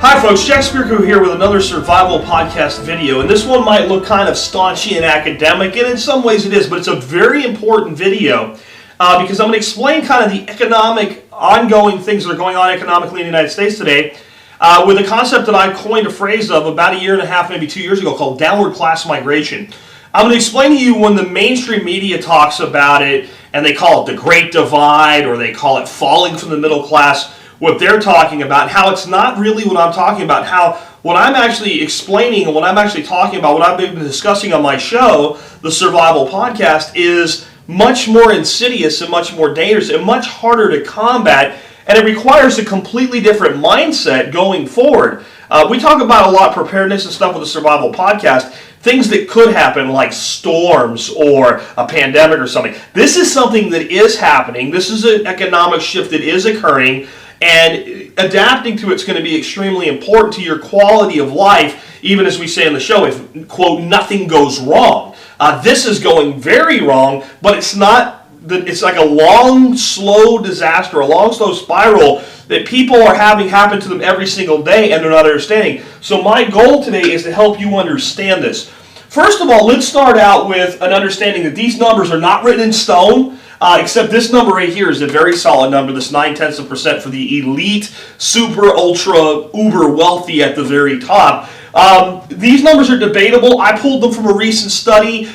Hi folks, Jack Spirko here with another survival podcast video, and this one might look kind of staunchy and academic, and in some ways it is, but it's a very important video because I'm going to explain kind of the economic, ongoing things that are going on economically in the United States today with a concept that I coined a phrase of about a year and a half, maybe 2 years ago, called downward class migration. I'm going to explain to you when the mainstream media talks about it, and they call it the Great Divide, or they call it falling from the middle class, what they're talking about, how it's not really what I'm talking about, how what I'm actually explaining and what I'm actually talking about, what I've been discussing on my show, the Survival Podcast, is much more insidious and much more dangerous and much harder to combat, and it requires a completely different mindset going forward. We talk about a lot of preparedness and stuff with the Survival Podcast, things that could happen like storms or a pandemic or something. This is something that is happening. This is an economic shift that is occurring, and adapting to it's going to be extremely important to your quality of life, even as we say in the show, if, quote, nothing goes wrong. This is going very wrong, but it's not, it's like a long, slow disaster, a long, slow spiral that people are having happen to them every single day, and they're not understanding. So my goal today is to help you understand this. First of all, let's start out with an understanding that these numbers are not written in stone. Except this number right here is a very solid number, this 0.9% for the elite, super, ultra, uber wealthy at the very top. These numbers are debatable. I pulled them from a recent study.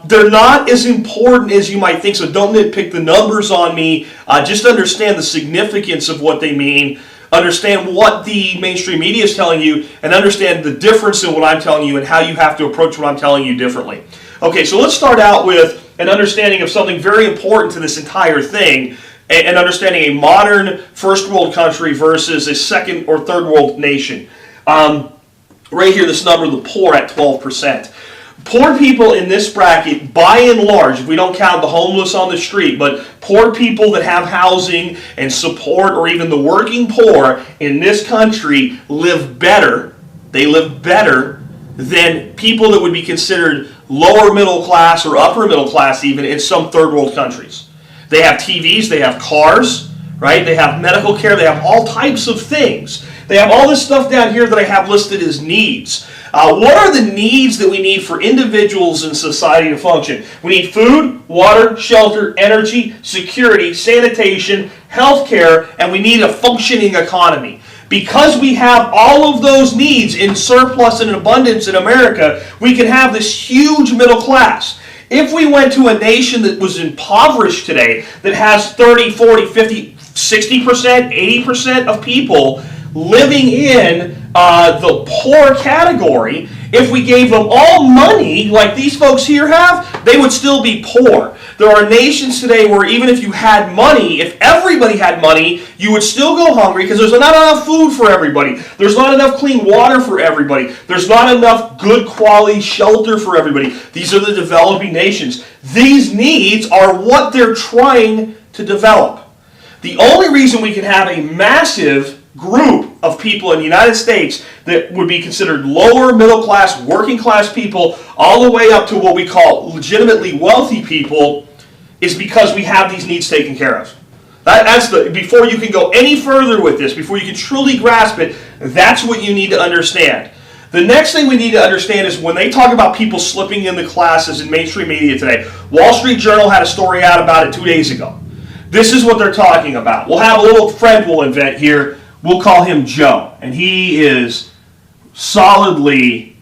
They're not as important as you might think, so don't nitpick the numbers on me. Just understand the significance of what they mean. Understand what the mainstream media is telling you, and understand the difference in what I'm telling you and how you have to approach what I'm telling you differently. Okay, so let's start out with an understanding of something very important to this entire thing, and understanding a modern first world country versus a second or third world nation. Right here, this number, the poor at 12%. Poor people in this bracket, by and large, if we don't count the homeless on the street, but poor people that have housing and support, or even the working poor in this country, live better. They live better than people that would be considered lower middle class or upper middle class even in some third world countries. They have TVs, they have cars, right? They have medical care, they have all types of things. They have all this stuff down here that I have listed as needs. What are the needs that we need for individuals in society to function? We need food, water, shelter, energy, security, sanitation, healthcare, and we need a functioning economy. Because we have all of those needs in surplus and in abundance in America, we can have this huge middle class. If we went to a nation that was impoverished today, that has 30, 40, 50, 60%, 80% of people living in the poor category, if we gave them all money like these folks here have, they would still be poor. There are nations today where even if you had money, if everybody had money, you would still go hungry because there's not enough food for everybody. There's not enough clean water for everybody. There's not enough good quality shelter for everybody. These are the developing nations. These needs are what they're trying to develop. The only reason we can have a massive group of people in the United States that would be considered lower middle class, working class people, all the way up to what we call legitimately wealthy people, is because we have these needs taken care of. Before you can go any further with this, before you can truly grasp it, that's what you need to understand. The next thing we need to understand is when they talk about people slipping in the classes in mainstream media today, Wall Street Journal had a story out about it 2 days ago. This is what they're talking about. We'll have a little friend we'll invent here. We'll call him Joe, and he is solidly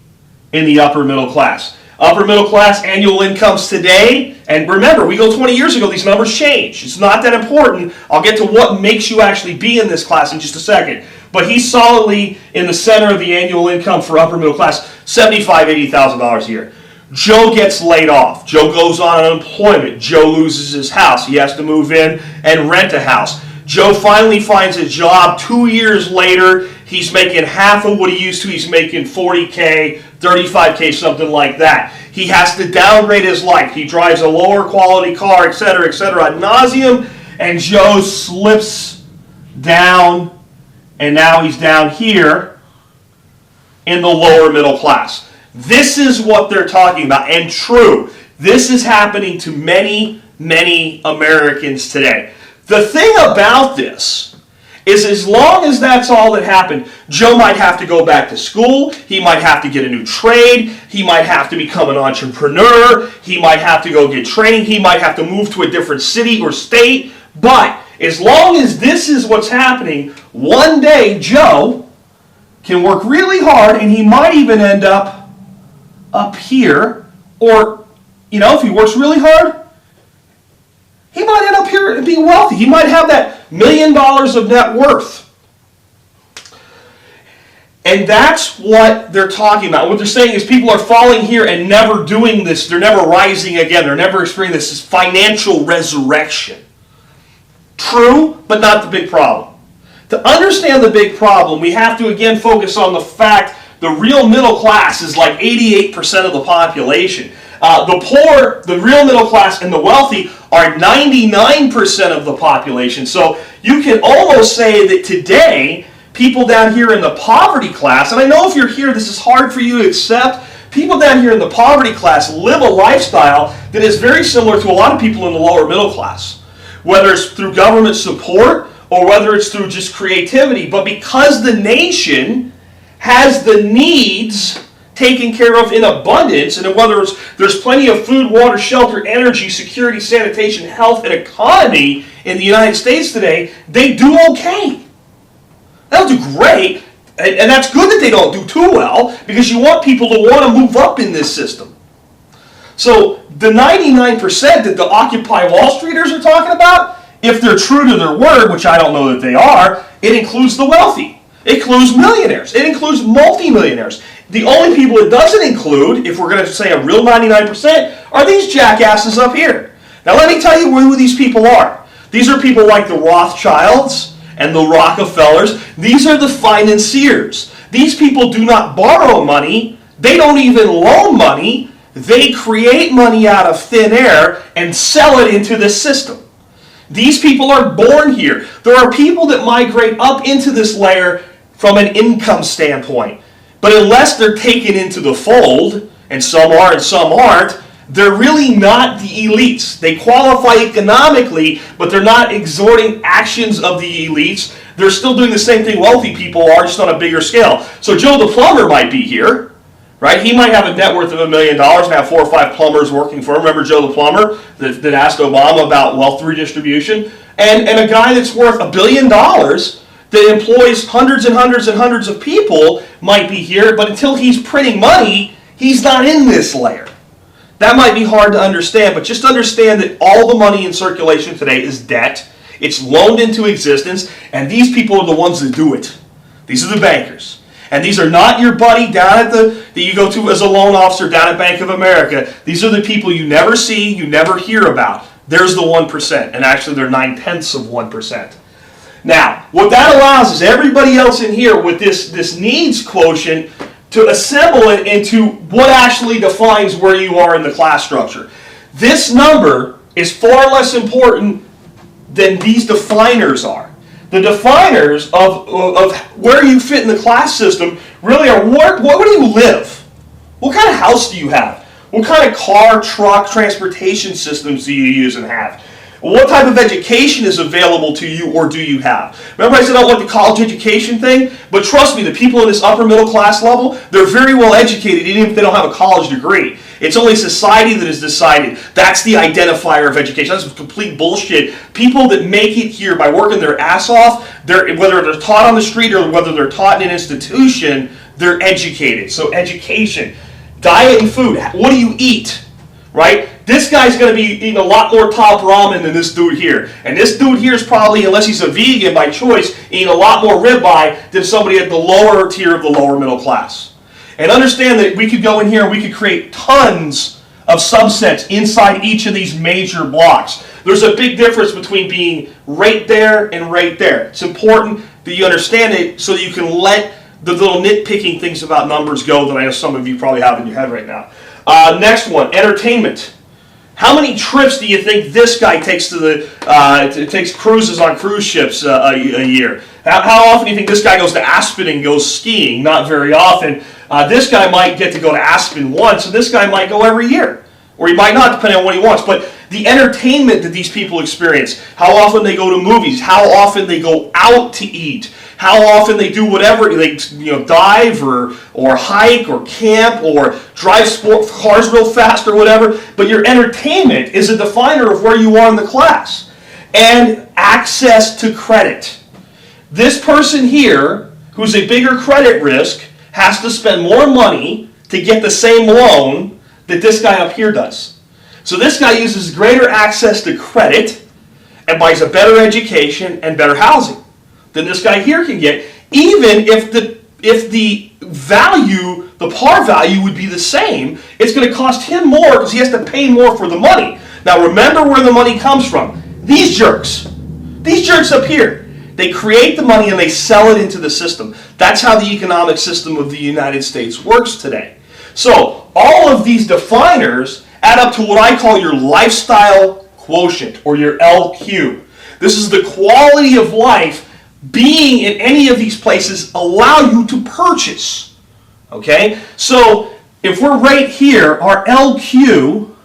in the upper middle class. Upper middle class annual incomes today, and remember, we go 20 years ago, these numbers change. It's not that important. I'll get to what makes you actually be in this class in just a second. But he's solidly in the center of the annual income for upper middle class, $75,000, $80,000 a year. Joe gets laid off. Joe goes on unemployment. Joe loses his house. He has to move in and rent a house. Joe finally finds a job 2 years later. He's making half of what he used to. He's making $40K, $35K, something like that. He has to downgrade his life. He drives a lower quality car, etc., ad nauseum, and Joe slips down, and now he's down here in the lower middle class. This is what they're talking about, and true. This is happening to many, many Americans today. The thing about this is as long as that's all that happened, Joe might have to go back to school, he might have to get a new trade, he might have to become an entrepreneur, he might have to go get training, he might have to move to a different city or state, but as long as this is what's happening, one day Joe can work really hard and he might even end up here, or, if he works really hard, he might end up here and be wealthy. He might have that $1 million of net worth. And that's what they're talking about. What they're saying is people are falling here and never doing this. They're never rising again. They're never experiencing this financial resurrection. True, but not the big problem. To understand the big problem, we have to again focus on the fact the real middle class is like 88% of the population. The poor, the real middle class, and the wealthy are 99% of the population. So you can almost say that today, people down here in the poverty class, and I know if you're here, this is hard for you to accept, people down here in the poverty class live a lifestyle that is very similar to a lot of people in the lower middle class. Whether it's through government support or whether it's through just creativity. But because the nation has the needs taken care of in abundance, and whether it's there's plenty of food, water, shelter, energy, security, sanitation, health, and economy in the United States today, they do okay. They don't do great, and that's good that they don't do too well, because you want people to want to move up in this system. So the 99% that the Occupy Wall Streeters are talking about, if they're true to their word, which I don't know that they are, it includes the wealthy. It includes millionaires. It includes multimillionaires. The only people it doesn't include, if we're going to say a real 99%, are these jackasses up here. Now let me tell you who these people are. These are people like the Rothschilds and the Rockefellers. These are the financiers. These people do not borrow money. They don't even loan money. They create money out of thin air and sell it into the system. These people are born here. There are people that migrate up into this layer from an income standpoint. But unless they're taken into the fold, and some are and some aren't, they're really not the elites. They qualify economically, but they're not exhorting actions of the elites. They're still doing the same thing wealthy people are, just on a bigger scale. So Joe the plumber might be here, right? He might have a net worth of $1 million and have 4 or 5 plumbers working for him. Remember Joe the plumber that asked Obama about wealth redistribution? And a guy that's worth $1 billion that employs hundreds and hundreds and hundreds of people might be here, but until he's printing money, he's not in this layer. That might be hard to understand, but just understand that all the money in circulation today is debt. It's loaned into existence, and these people are the ones that do it. These are the bankers. And these are not your buddy down at that you go to as a loan officer down at Bank of America. These are the people you never see, you never hear about. There's the 1%, and actually they're 0.9%. Now, what that allows is everybody else in here with this needs quotient to assemble it into what actually defines where you are in the class structure. This number is far less important than these definers are. The definers of where you fit in the class system really are where do you live? What kind of house do you have? What kind of car, truck, transportation systems do you use and have? What type of education is available to you or do you have? Remember I said I don't want the college education thing? But trust me, the people in this upper middle class level, they're very well educated even if they don't have a college degree. It's only society that has decided that's the identifier of education. That's complete bullshit. People that make it here by working their ass off, whether they're taught on the street or whether they're taught in an institution, they're educated. So education, diet and food, what do you eat? Right? This guy's going to be eating a lot more top ramen than this dude here. And this dude here is probably, unless he's a vegan by choice, eating a lot more ribeye than somebody at the lower tier of the lower middle class. And understand that we could go in here and we could create tons of subsets inside each of these major blocks. There's a big difference between being right there and right there. It's important that you understand it so that you can let the little nitpicking things about numbers go that I know some of you probably have in your head right now. Next one, entertainment. How many trips do you think this guy takes takes cruises on cruise ships a year? How often do you think this guy goes to Aspen and goes skiing? Not very often. This guy might get to go to Aspen once, and this guy might go every year. Or he might not, depending on what he wants. But The entertainment that these people experience, how often they go to movies, how often they go out to eat, how often they do whatever, they dive or hike or camp or drive sport cars real fast or whatever. But your entertainment is a definer of where you are in the class. And access to credit. This person here, who's a bigger credit risk, has to spend more money to get the same loan that this guy up here does. So this guy uses greater access to credit and buys a better education and better housing than this guy here can get, even if the value, the par value would be the same. It's going to cost him more because he has to pay more for the money. Now remember where the money comes from. These jerks up here, they create the money and they sell it into the system. That's how the economic system of the United States works today. So all of these definers add up to what I call your lifestyle quotient, or your LQ. This is the quality of life being in any of these places allow you to purchase. Okay? So if we're right here, our LQ,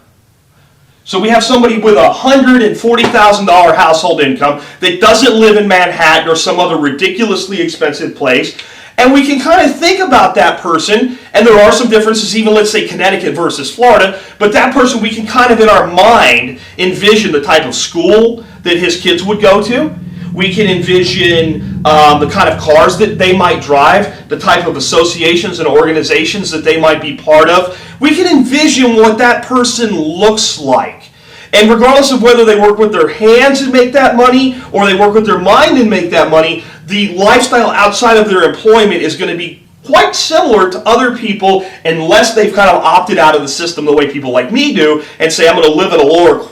so we have somebody with a $140,000 household income that doesn't live in Manhattan or some other ridiculously expensive place. And we can kind of think about that person, and there are some differences, even let's say Connecticut versus Florida, but that person we can kind of in our mind envision the type of school that his kids would go to. We can envision the kind of cars that they might drive, the type of associations and organizations that they might be part of. We can envision what that person looks like. And regardless of whether they work with their hands and make that money or they work with their mind and make that money, the lifestyle outside of their employment is going to be quite similar to other people unless they've kind of opted out of the system the way people like me do and say, I'm going to live at a lower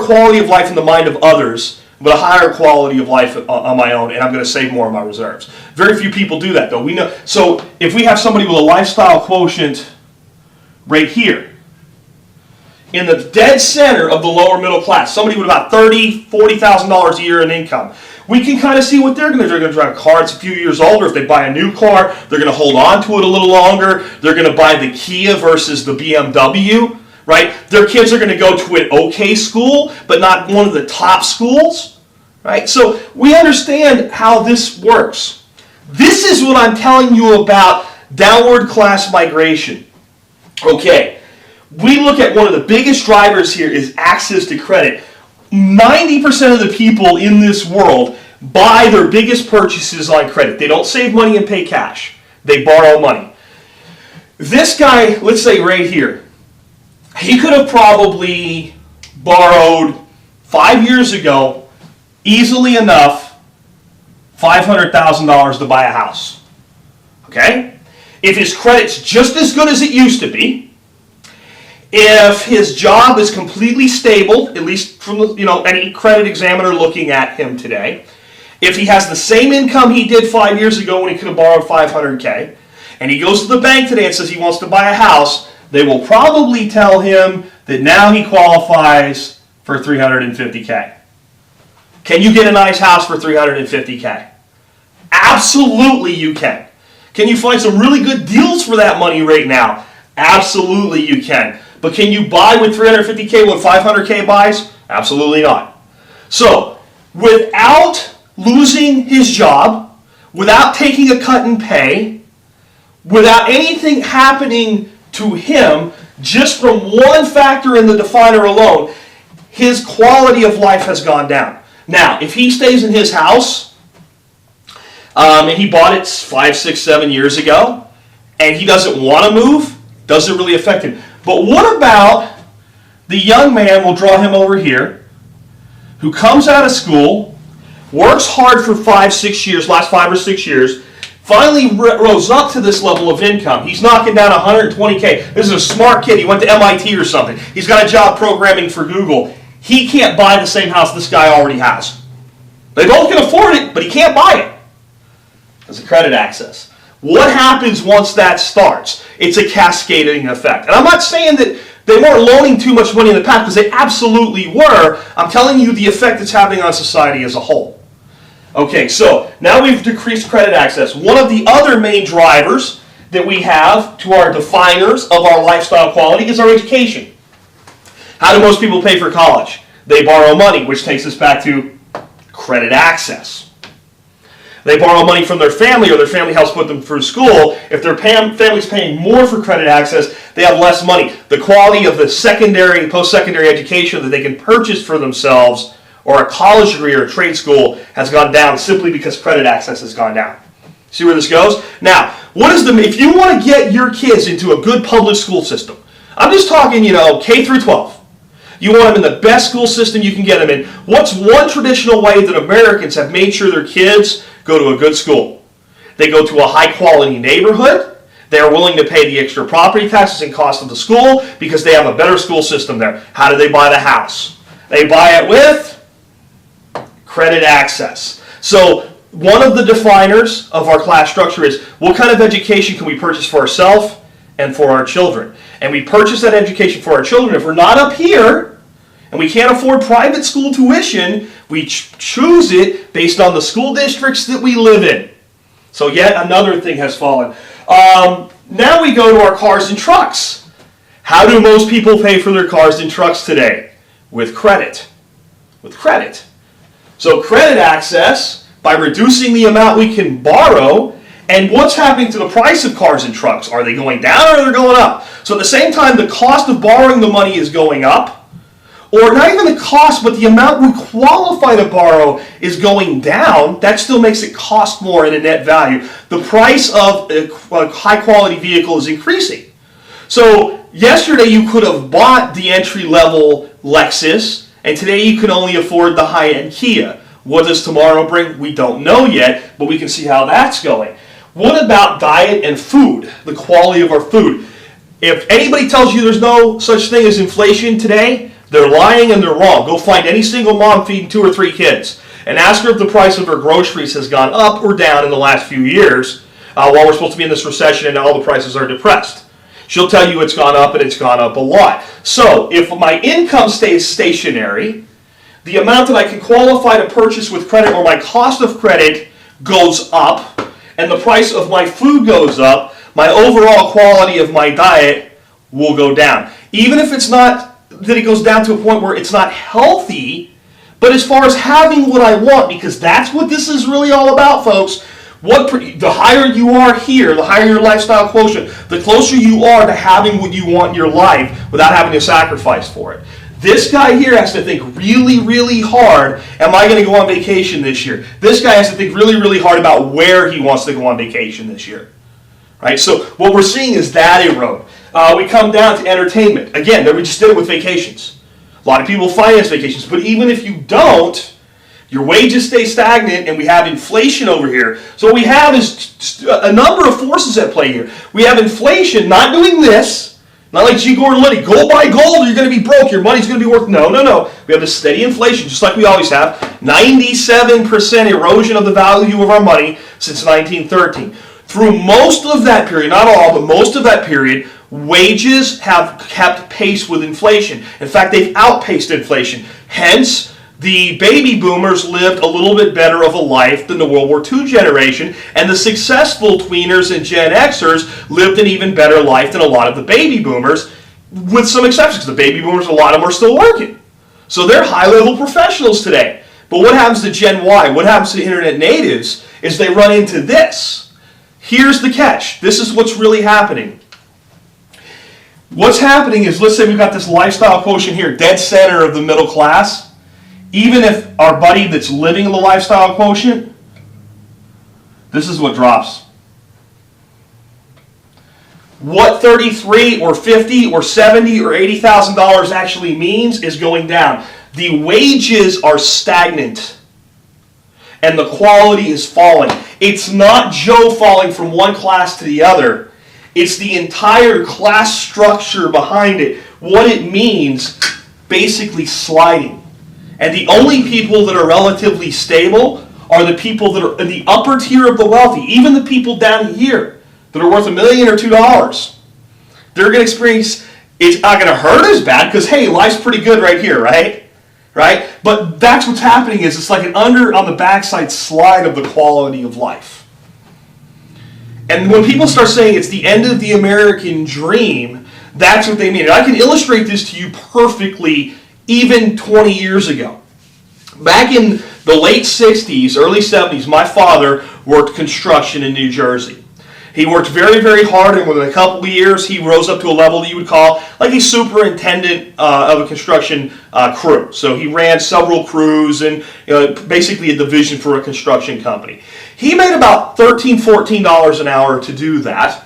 quality of life in the mind of others, but a higher quality of life on my own, and I'm going to save more of my reserves. Very few people do that, though. We know. So if we have somebody with a lifestyle quotient right here, in the dead center of the lower middle class, somebody with about $30,000, $40,000 a year in income, we can kind of see what they're going to do. They're going to drive a car that's a few years older. If they buy a new car, they're going to hold on to it a little longer. They're going to buy the Kia versus the BMW, right? Their kids are going to go to an okay school, but not one of the top schools, right? So we understand how this works. This is what I'm telling you about downward class migration. Okay. We look at one of the biggest drivers here is access to credit. 90% of the people in this world buy their biggest purchases on credit. They don't save money and pay cash. They borrow money. This guy, let's say right here, he could have probably borrowed 5 years ago, easily enough, $500,000 to buy a house. Okay? If his credit's just as good as it used to be, if his job is completely stable, at least from any credit examiner looking at him today, if he has the same income he did 5 years ago when he could have borrowed $500K, and he goes to the bank today and says he wants to buy a house, they will probably tell him that now he qualifies for $350K. Can you get a nice house for $350K? Absolutely you can. Can you find some really good deals for that money right now? Absolutely you can. But can you buy with $350K what $500K buys? Absolutely not. So, without losing his job, without taking a cut in pay, without anything happening to him, just from one factor in the definer alone, his quality of life has gone down. Now, if he stays in his house, and he bought it 5, 6, 7 years ago, and he doesn't want to move, doesn't really affect him. But what about the young man, we'll draw him over here, who comes out of school, works hard for 5, 6 years, last 5 or 6 years, finally rose up to this level of income. He's knocking down $120K. This is a smart kid. He went to MIT or something. He's got a job programming for Google. He can't buy the same house this guy already has. They both can afford it, but he can't buy it. That's a credit access. What happens once that starts? It's a cascading effect. And I'm not saying that they weren't loaning too much money in the past, because they absolutely were. I'm telling you the effect it's having on society as a whole. Okay, so now we've decreased credit access. One of the other main drivers that we have to our definers of our lifestyle quality is our education. How do most people pay for college? They borrow money, which takes us back to credit access. They borrow money from their family, or their family helps put them through school. If their family's paying more for credit access, they have less money. The quality of the secondary, post-secondary education that they can purchase for themselves, or a college degree or a trade school, has gone down simply because credit access has gone down. See where this goes? Now, if you want to get your kids into a good public school system, I'm just talking, K through 12. You want them in the best school system you can get them in. What's one traditional way that Americans have made sure their kids go to a good school? They go to a high-quality neighborhood. They're willing to pay the extra property taxes and cost of the school because they have a better school system there. How do they buy the house? They buy it with credit access. So one of the definers of our class structure is what kind of education can we purchase for ourselves and for our children. And we purchase that education for our children. If we're not up here and we can't afford private school tuition, we choose it based on the school districts that we live in. So yet another thing has fallen. Now we go to our cars and trucks. How do most people pay for their cars and trucks today? With credit. With credit. So credit access, by reducing the amount we can borrow. And what's happening to the price of cars and trucks? Are they going down or are they going up? So at the same time, the cost of borrowing the money is going up, or not even the cost, but the amount we qualify to borrow is going down. That still makes it cost more in a net value. The price of a high-quality vehicle is increasing. So yesterday you could have bought the entry-level Lexus, and today you can only afford the high-end Kia. What does tomorrow bring? We don't know yet, but we can see how that's going. What about diet and food, the quality of our food? If anybody tells you there's no such thing as inflation today, they're lying and they're wrong. Go find any single mom feeding 2 or 3 kids and ask her if the price of her groceries has gone up or down in the last few years while we're supposed to be in this recession and all the prices are depressed. She'll tell you it's gone up, and it's gone up a lot. So if my income stays stationary, the amount that I can qualify to purchase with credit, or my cost of credit, goes up, and the price of my food goes up, my overall quality of my diet will go down. Even if it's not that it goes down to a point where it's not healthy, but as far as having what I want, because that's what this is really all about, folks. The higher you are here, the higher your lifestyle quotient, the closer you are to having what you want in your life without having to sacrifice for it. This guy here has to think really, really hard, am I going to go on vacation this year? This guy has to think really, really hard about where he wants to go on vacation this year. Right? So what we're seeing is that erode. We come down to entertainment. Again, we just did it with vacations. A lot of people finance vacations, but even if you don't, your wages stay stagnant, and we have inflation over here. So what we have is a number of forces at play here. We have inflation not doing this. Not like G. Gordon Liddy, go buy gold or you're going to be broke, your money's going to be worth... No. We have this steady inflation, just like we always have. 97% erosion of the value of our money since 1913. Through most of that period, not all, but most of that period, wages have kept pace with inflation. In fact, they've outpaced inflation. Hence, the baby boomers lived a little bit better of a life than the World War II generation, and the successful tweeners and Gen Xers lived an even better life than a lot of the baby boomers, with some exceptions. The baby boomers, a lot of them are still working. So they're high-level professionals today. But what happens to Gen Y, what happens to internet natives, is they run into this. Here's the catch. This is what's really happening. What's happening is, let's say we've got this lifestyle quotient here, dead center of the middle class. Even if our buddy that's living the lifestyle quotient, this is what drops. What 33 or 50 or 70 or $80,000 actually means is going down. The wages are stagnant and the quality is falling. It's not Joe falling from one class to the other. It's the entire class structure behind it. What it means, basically sliding. And the only people that are relatively stable are the people that are in the upper tier of the wealthy, even the people down here that are worth $1 million or $2. They're going to experience, it's not going to hurt as bad because, hey, life's pretty good right here, right? Right? But that's what's happening is it's like an on the backside slide of the quality of life. And when people start saying it's the end of the American dream, That's what they mean. And I can illustrate this to you perfectly even 20 years ago. Back in the late 60s, early 70s, my father worked construction in New Jersey. He worked very, very hard, and within a couple of years, he rose up to a level that you would call like a superintendent of a construction crew. So he ran several crews and basically a division for a construction company. He made about $13, $14 an hour to do that.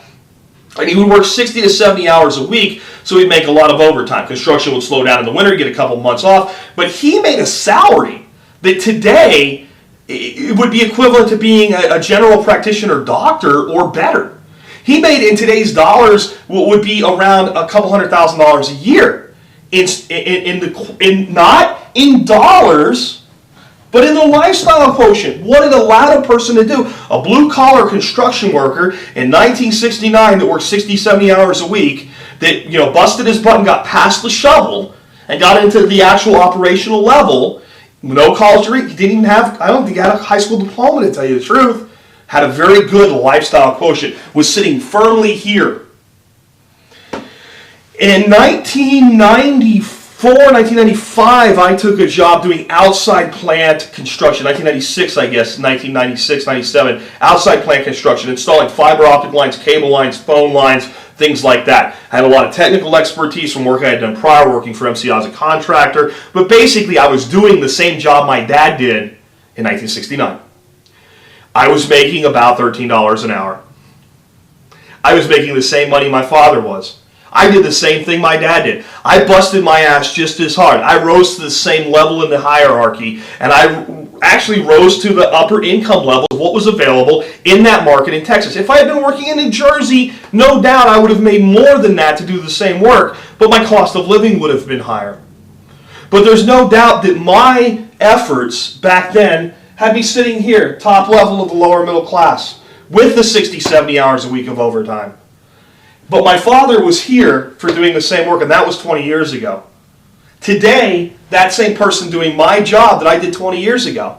And he would work 60 to 70 hours a week, so he'd make a lot of overtime. Construction would slow down in the winter, get a couple months off. But he made a salary that today it would be equivalent to being a general practitioner doctor or better. He made in today's dollars what would be around a couple $100,000 a year. Not in dollars, but in the lifestyle quotient. What it allowed a person to do. A blue-collar construction worker in 1969 that worked 60, 70 hours a week, that busted his butt and got past the shovel and got into the actual operational level. No college degree. He didn't even have, I don't think he had a high school diploma, to tell you the truth. Had a very good lifestyle quotient. Was sitting firmly here. In 1995, I took a job doing outside plant construction. 1996, I guess, 1996, 97, outside plant construction, installing fiber optic lines, cable lines, phone lines, things like that. I had a lot of technical expertise from work I had done prior, working for MCI as a contractor. But basically, I was doing the same job my dad did in 1969. I was making about $13 an hour. I was making the same money my father was. I did the same thing my dad did. I busted my ass just as hard. I rose to the same level in the hierarchy, and I actually rose to the upper income level of what was available in that market in Texas. If I had been working in New Jersey, no doubt I would have made more than that to do the same work, but my cost of living would have been higher. But there's no doubt that my efforts back then had me sitting here, top level of the lower middle class, with the 60, 70 hours a week of overtime. But my father was here for doing the same work, and that was 20 years ago. Today, that same person doing my job that I did 20 years ago,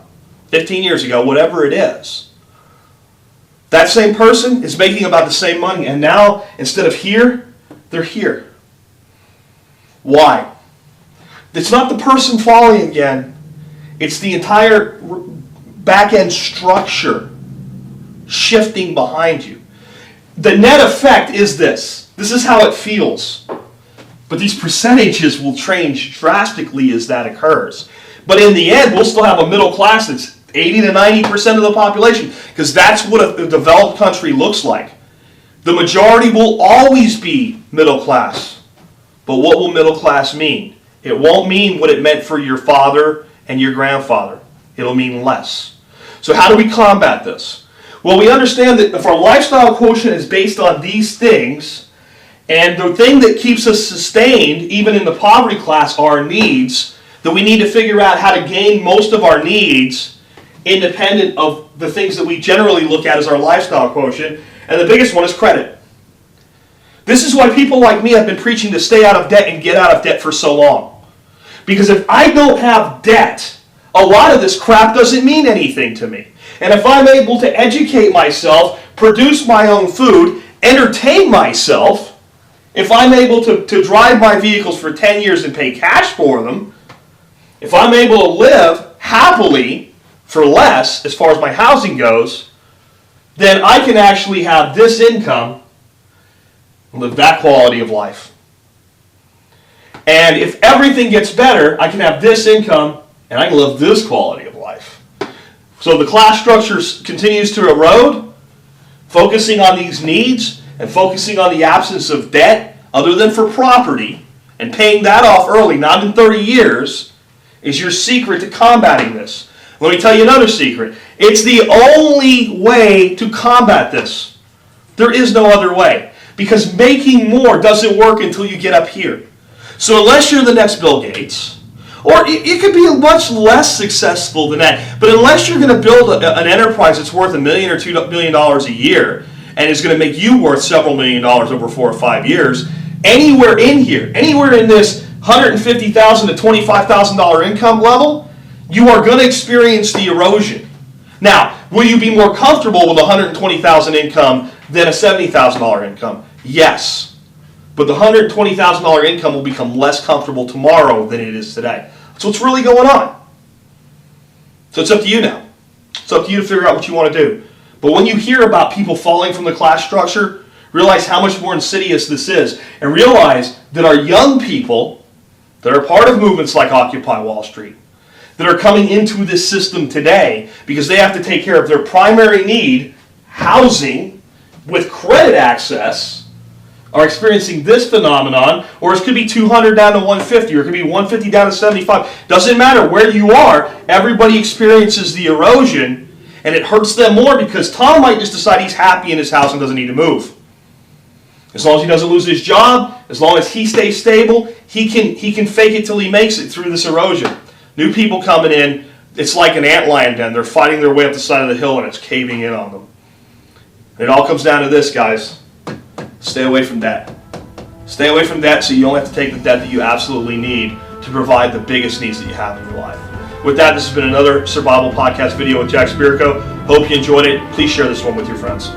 15 years ago, whatever it is, that same person is making about the same money, and now, instead of here, they're here. Why? It's not the person falling again. It's the entire back-end structure shifting behind you. The net effect is this. This is how it feels. But these percentages will change drastically as that occurs. But in the end, we'll still have a middle class that's 80 to 90% of the population, because that's what a developed country looks like. The majority will always be middle class. But what will middle class mean? It won't mean what it meant for your father and your grandfather. It'll mean less. So how do we combat this? Well, we understand that if our lifestyle quotient is based on these things, and the thing that keeps us sustained, even in the poverty class, are our needs, that we need to figure out how to gain most of our needs independent of the things that we generally look at as our lifestyle quotient, and the biggest one is credit. This is why people like me have been preaching to stay out of debt and get out of debt for so long. Because if I don't have debt, a lot of this crap doesn't mean anything to me. And if I'm able to educate myself, produce my own food, entertain myself, if I'm able to drive my vehicles for 10 years and pay cash for them, if I'm able to live happily for less as far as my housing goes, then I can actually have this income and live that quality of life. And if everything gets better, I can have this income and I can live this quality of life. So the class structure continues to erode, focusing on these needs and focusing on the absence of debt other than for property and paying that off early, not in 30 years, is your secret to combating this. Let me tell you another secret. It's the only way to combat this. There is no other way, because making more doesn't work until you get up here. So unless you're the next Bill Gates, or it could be much less successful than that. But unless you're going to build an enterprise that's worth $1 million or $2 million a year and is going to make you worth several $1 million over 4 or 5 years, anywhere in here, anywhere in this $150,000 to $25,000 income level, you are going to experience the erosion. Now, will you be more comfortable with $120,000 income than a $70,000 income? Yes. But the $120,000 income will become less comfortable tomorrow than it is today. That's what's really going on. So it's up to you now. It's up to you to figure out what you want to do. But when you hear about people falling from the class structure, realize how much more insidious this is. And realize that our young people that are part of movements like Occupy Wall Street, that are coming into this system today because they have to take care of their primary need, housing, with credit access, are experiencing this phenomenon, or it could be 200 down to 150, or it could be 150 down to 75. Doesn't matter where you are, everybody experiences the erosion, and it hurts them more because Tom might just decide he's happy in his house and doesn't need to move. As long as he doesn't lose his job, as long as he stays stable, he can fake it till he makes it through this erosion. New people coming in, it's like an antlion den. They're fighting their way up the side of the hill and it's caving in on them. It all comes down to this, guys. Stay away from debt. Stay away from debt so you only have to take the debt that you absolutely need to provide the biggest needs that you have in your life. With that, this has been another Survival Podcast video with Jack Spirko. Hope you enjoyed it. Please share this one with your friends.